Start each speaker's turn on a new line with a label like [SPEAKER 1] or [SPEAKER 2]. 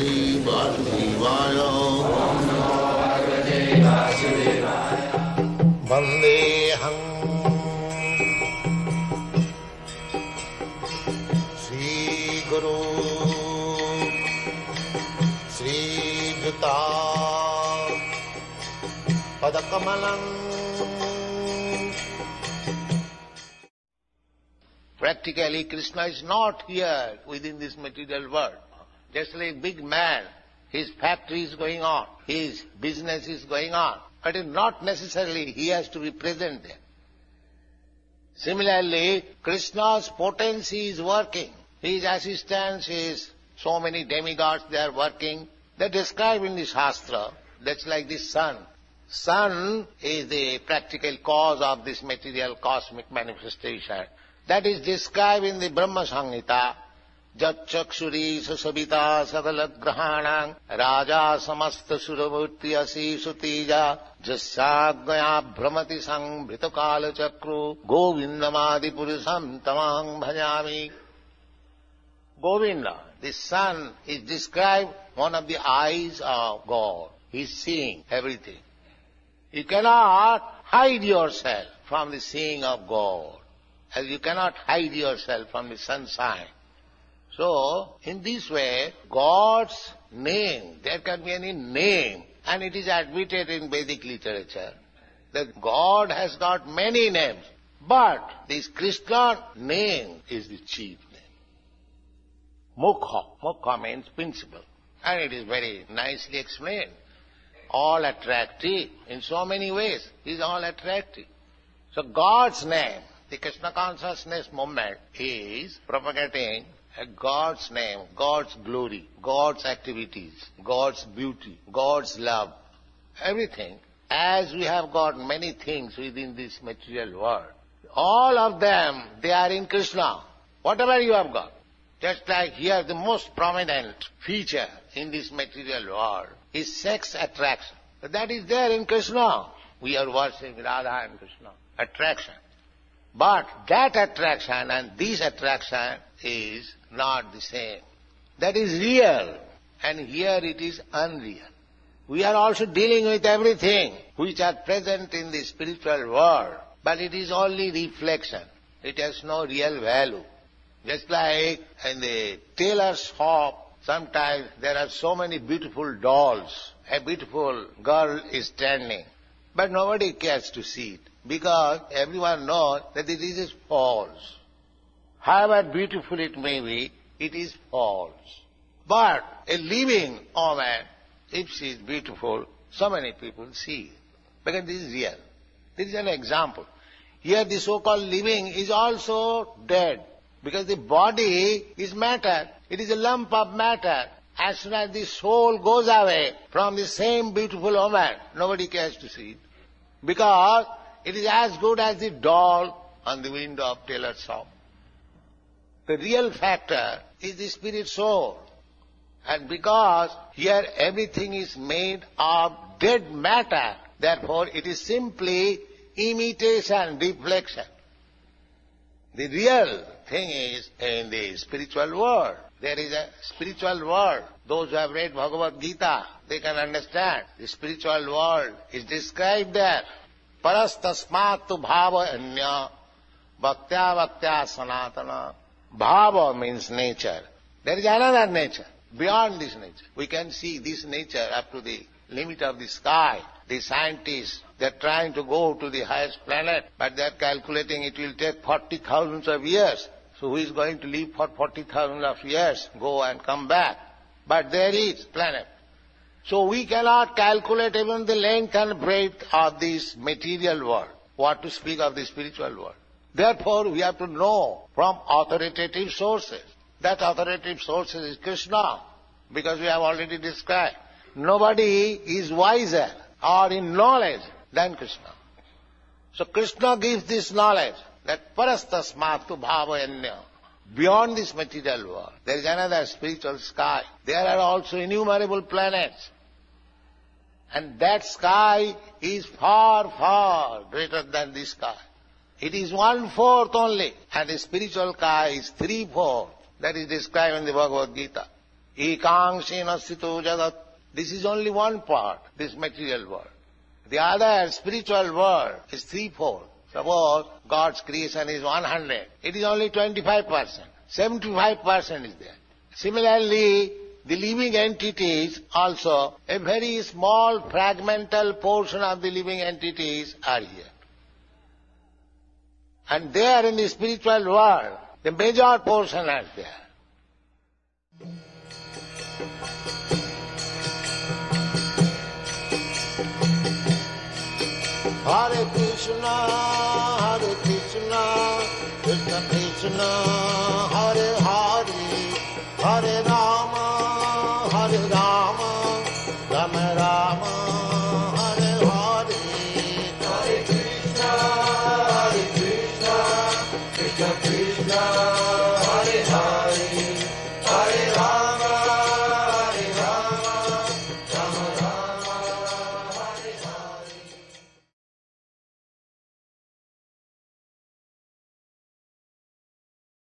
[SPEAKER 1] Bhagavate Vasudevaya. Vandeham Sri Guru Sri Juta Padakamalam. Practically, Krishna is not here within this material world. Just like a big man, his factory is going on, his business is going on, but not necessarily he has to be present there. Similarly, Krishna's potency is working. His assistants, his so many demigods, they are working. They describe in the Shastra, that's like the sun. Sun is the practical cause of this material cosmic manifestation. That is described in the Brahma Samhita. Jat chakshuri sasabita sagalagrahanam raja samasta suramurti asi sutija jasyagaya brahmati sanghritakala chakru govindamadi purusam tamang bhajami. Govinda, the sun, is described one of the eyes of God. He is seeing everything. You cannot hide yourself from the seeing of God, as you cannot hide yourself from the sunshine. So, in this way, God's name, there can be any name, and it is admitted in Vedic literature that God has got many names, but this Krishna name is the chief name. Mukha. Mukha means principle, and it is very nicely explained. All attractive in so many ways. It is all attractive. So God's name, the Krishna consciousness movement, is propagating a God's name, God's glory, God's activities, God's beauty, God's love, everything. As we have got many things within this material world, all of them, they are in Krishna. Whatever you have got. Just like here, the most prominent feature in this material world is sex attraction. But that is there in Krishna. We are worshipping Radha and Krishna. Attraction. But that attraction and this attraction is not the same. That is real, and here it is unreal. We are also dealing with everything which are present in the spiritual world, but it is only reflection. It has no real value. Just like in the tailor's shop, sometimes there are so many beautiful dolls. A beautiful girl is standing, but nobody cares to see it, because everyone knows that it is false. However beautiful it may be, it is false. But a living woman, if she is beautiful, so many people see it, because this is real. This is an example. Here the so-called living is also dead, because the body is matter. It is a lump of matter. As soon as the soul goes away from the same beautiful woman, nobody cares to see it, because it is as good as the doll on the window of tailor's shop. The real factor is the spirit soul. And because here everything is made of dead matter, therefore it is simply imitation, reflection. The real thing is in the spiritual world. There is a spiritual world. Those who have read Bhagavad-gita, they can understand. The spiritual world is described there. Parastasmatu bhava anya bhaktya bhaktya sanatana. Bhava means nature. There is another nature, beyond this nature. We can see this nature up to the limit of the sky. The scientists, they are trying to go to the highest planet, but they are calculating it will take 40,000 of years. So who is going to live for 40,000 of years, go and come back? But there is planet. So we cannot calculate even the length and breadth of this material world. What to speak of the spiritual world? Therefore, we have to know from authoritative sources. That authoritative source is Krishna, because we have already described. Nobody is wiser or in knowledge than Krishna. So Krishna gives this knowledge that parastasmatu bhavayanya. Beyond this material world, there is another spiritual sky. There are also innumerable planets. And that sky is far, far greater than this sky. It is 1/4 only, and the spiritual sky is 3/4. That is described in the Bhagavad-gita. Ekangsena sthito jagat. This is only one part, this material world. The other spiritual world is threefold. Suppose God's creation is 100. It is only 25%. 75% is there. Similarly, the living entities also, a very small fragmental portion of the living entities are here. And there in the spiritual world, the major portion are there. Hare Krishna, Krishna Krishna, Hare Hare, Hare Rama.